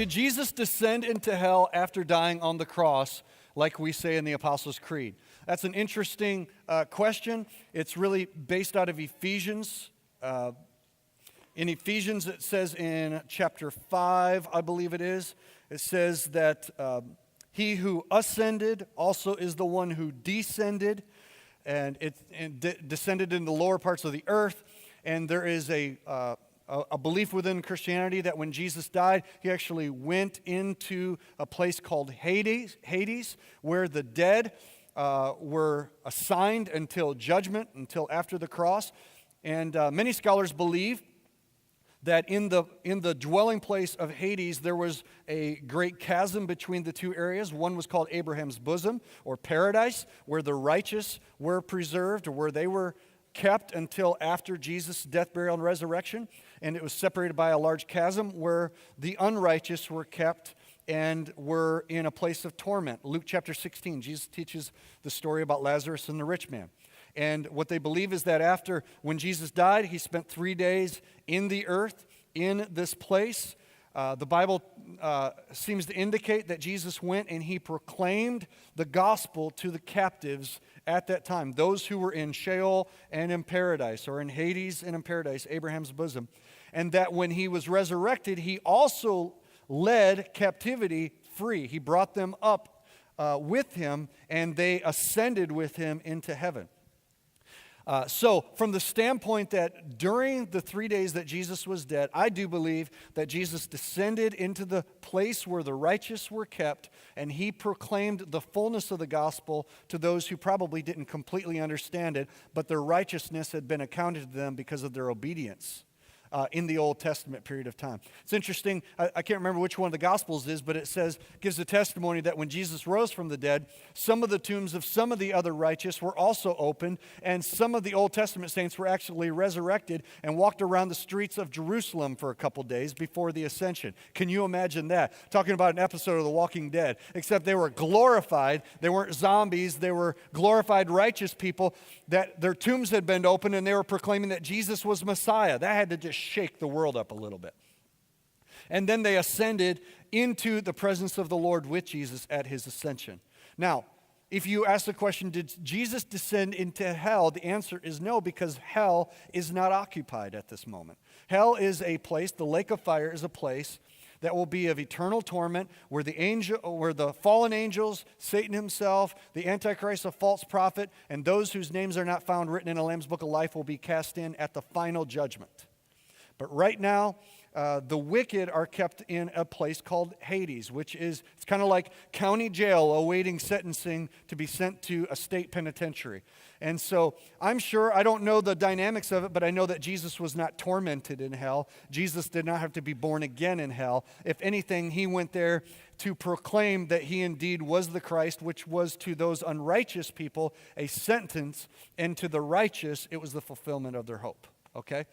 Did Jesus descend into hell after dying on the cross, like we say in the Apostles' Creed? That's an interesting question. It's really based out of Ephesians. In Ephesians, it says in chapter 5, I believe it says that he who ascended also is the one who descended, and descended in the lower parts of the earth. And there is a belief within Christianity that when Jesus died, he actually went into a place called Hades, where the dead were assigned until judgment, until after the cross. And many scholars believe that in the dwelling place of Hades, there was a great chasm between the two areas. One was called Abraham's bosom, or paradise, where the righteous were preserved, or where they were kept until after Jesus' death, burial, and resurrection. And it was separated by a large chasm where the unrighteous were kept and were in a place of torment. Luke chapter 16, Jesus teaches the story about Lazarus and the rich man. And what they believe is that when Jesus died, he spent 3 days in the earth, in this place. The Bible seems to indicate that Jesus went and he proclaimed the gospel to the captives at that time, those who were in Sheol and in paradise, or in Hades and in paradise, Abraham's bosom. And that when he was resurrected, he also led captivity free. He brought them up with him, and they ascended with him into heaven. So from the standpoint that during the 3 days that Jesus was dead, I do believe that Jesus descended into the place where the righteous were kept, and he proclaimed the fullness of the gospel to those who probably didn't completely understand it, but their righteousness had been accounted to them because of their obedience. In the Old Testament period of time. It's interesting, I can't remember which one of the Gospels is, but it gives a testimony that when Jesus rose from the dead, some of the tombs of some of the other righteous were also opened, and some of the Old Testament saints were actually resurrected and walked around the streets of Jerusalem for a couple days before the ascension. Can you imagine that? Talking about an episode of The Walking Dead, except they were glorified. They weren't zombies. They were glorified righteous people, that their tombs had been opened, and they were proclaiming that Jesus was Messiah. That had to just shake the world up a little bit. And then they ascended into the presence of the Lord with Jesus at his ascension. Now, if you ask the question, did Jesus descend into hell? The answer is no, because hell is not occupied at this moment. Hell is a place, the lake of fire is a place that will be of eternal torment, where the fallen angels, Satan himself, the Antichrist, a false prophet, and those whose names are not found written in the Lamb's Book of Life will be cast in at the final judgment. But right now, the wicked are kept in a place called Hades, it's kind of like county jail awaiting sentencing to be sent to a state penitentiary. And so I'm sure, I don't know the dynamics of it, but I know that Jesus was not tormented in hell. Jesus did not have to be born again in hell. If anything, he went there to proclaim that he indeed was the Christ, which was to those unrighteous people a sentence, and to the righteous, it was the fulfillment of their hope. Okay?